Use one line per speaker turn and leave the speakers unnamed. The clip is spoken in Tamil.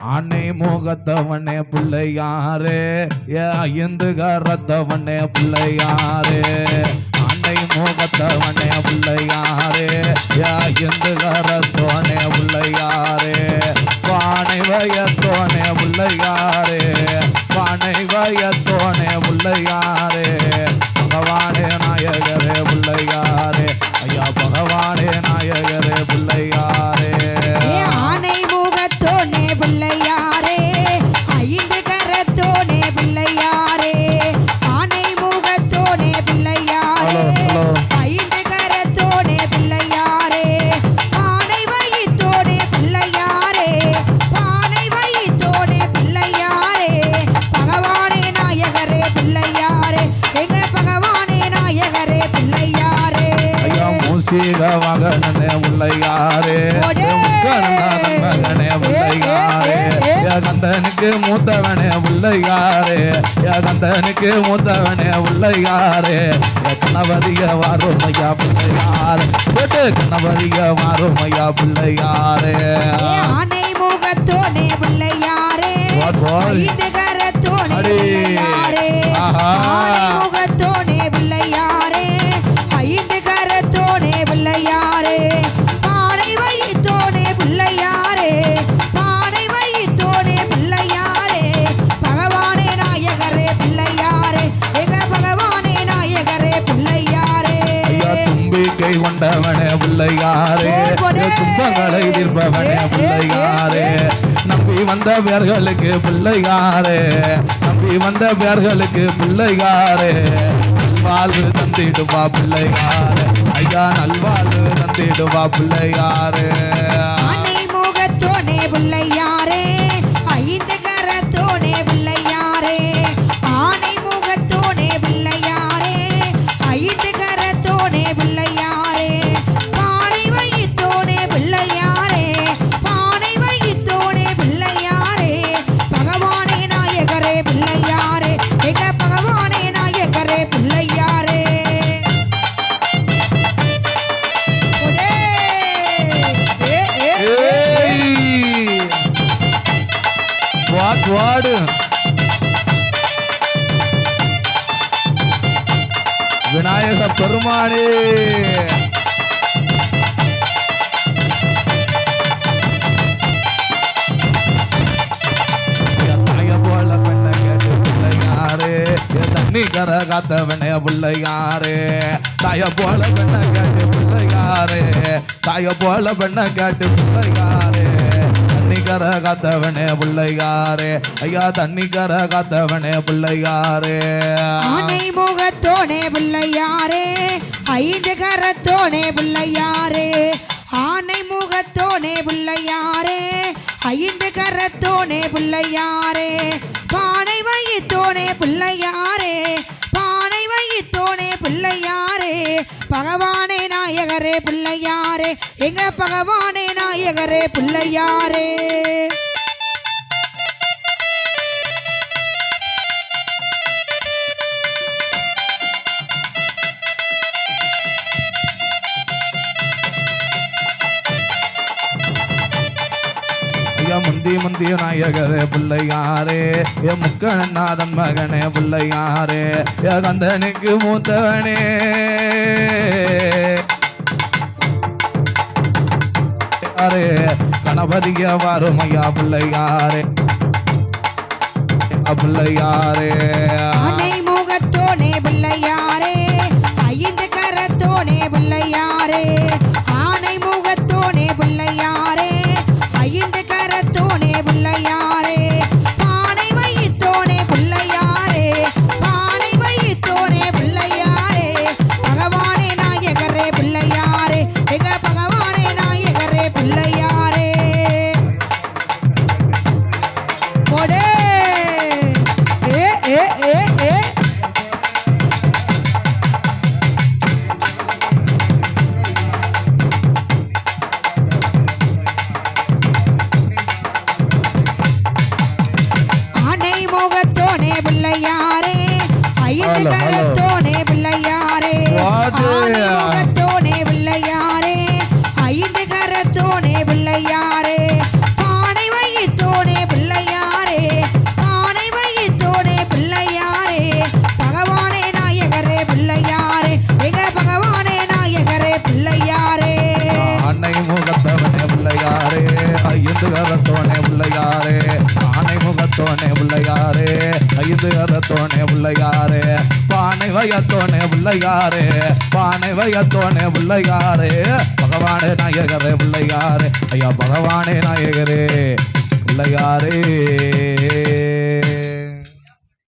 ஆனை முகத்தவனே பிள்ளையாரே ஐந்து கரத்தவனே பிள்ளையாரே ஆனை முகத்தவனே பிள்ளையாரே ஐந்து கரத்தோனே பிள்ளையாரே பானை வயத்தோனே பிள்ளையாரே பானை வயத்தோனே பிள்ளையாரே பகவானே நாயகரே பிள்ளையாரே ஐயா பகவானே நாயகரே பிள்ளையாரே
ஆனை முகத்தோனே பிள்ளையாரே ஐந்து கரத்தோனே பிள்ளையாரே ஆனை முகத்தோனே பிள்ளையாரே ஐந்து கரத்தோனே பிள்ளையாரே பானை வயித்தோனே பிள்ளையாரே பானை வயித்தோனே பிள்ளையாரே பகவானே நாயகரே பிள்ளையாரே எங்க பகவானே நாயகரே பிள்ளையாரே
ஐயா மூசிக மகனே பிள்ளையாரே மகனே பிள்ளையாரே கந்தனுக்கு மூத்தவனே பிள்ளையாரே கந்தனுக்கு மூத்தவனே பிள்ளையாரே கணவதிய வாருமையா பிள்ளையாரே கணவதிய வாருமையா பிள்ளையாரே
ஆனை முகத்தோனே பிள்ளையாரே ஐந்து கரத்தோனே பிள்ளையாரே ஆனை முகத்தோனே பிள்ளையாரே ஐந்து கரத்தோனே பிள்ளையாரே பானை வயித்தோனே பிள்ளையாரே பானை வயித்தோனே பிள்ளையாரே பகவானே நாயகரே பிள்ளையாரே எங்க பகவானே நாயகரே பிள்ளையாரே
தும்பிக்கை கொண்டவனே பிள்ளையாரே துன்பங்களை தீர்ப்பவனே பிள்ளையாரே நம்பி வந்த பேர்களுக்கு பிள்ளையாரே நம்பி வந்த பேர்களுக்கு பிள்ளையாரே நல்வாழ்வு தந்திடுவா பிள்ளையாரே ஐயா நல்வாழ்வு தந்திடுவா பிள்ளையாரே
ஆனை முகத்தோனே பிள்ளையாரே ஐந்து கரத்தோனே பிள்ளையாரே ஆனை முகத்தோனே பிள்ளையாரே ஐந்து கரத்தோனே பிள்ளையாரே பானை வயித்தோனே பிள்ளையாரே பானை வயித்தோனே பிள்ளையாரே பகவானே நாயகரே பிள்ளையாரே எங்க பகவானே நாயகரே பிள்ளையாரே
வாடு விநாயக பெருமானே தாய போல பெண்ண கேட்டு பிள்ளையாரே தண்ணி கர காத்தவனே பிள்ளையாரே தாய போல பெண்ண கேட்டு பிள்ளையாரே தாய போல பெண்ண கேட்டு பிள்ளையாரே தண்ணிக்கர காத்தவனே பிள்ளையாரே ஐயா தண்ணிக்கர காத்தவனே பிள்ளையாரே
ஆனை முகத்தோனே பிள்ளையாரே ஐந்து கரத்தோனே பிள்ளையாரே ஆனை முகத்தோனே பிள்ளையாரே ஐந்து கரத்தோனே பிள்ளையாரே பானை வயித்தோனே பிள்ளையாரே பானை வயித்தோனே பிள்ளையாரே பகவானே நாயகரே பிள்ளையாரே எங்க பகவானே நாயகரே பிள்ளையாரே
முந்தி முந்தி நாயகரே பிள்ளையாரே முக்கநாதன் மகனே பிள்ளையாரே கந்தனுக்கு மூத்தவனே கணபதிய வாருமையா பிள்ளையாரே பிள்ளையாரே
ஆனை முகத்தோனே பிள்ளையாரே ஐந்து கரத்தோனே பிள்ளையாரே ஆனை முகத்தோனே பிள்ளையாரே ஐந்து கரத்தோனே பிள்ளையாரே பானை வயித்தோனே பிள்ளையாரே பானை வயித்தோனே பிள்ளையாரே பகவானே நாயகரே பிள்ளையாரே எங்க பகவானே நாயகரே பிள்ளையாரே போடே ஏ ஏ ஏ ஏ ஆனை முகத்தோனே பிள்ளையாரே ஐந்து கரத்தோனே பிள்ளையாரே ஆனை முகத்தோனே பிள்ளையாரே ஐந்து கரத்தோனே பிள்ளையாரே பானை வயித்தோனே
வயத்தோனே பிள்ளையாரே ஐந்து கரத்தோனே பிள்ளையாரே பானை வயத்தோனே பிள்ளையாரே பானை வயத்தோனே பிள்ளையாரே பகவானே நாயகரே பிள்ளையாரே ஐயா பகவானே நாயகரே பிள்ளையாரே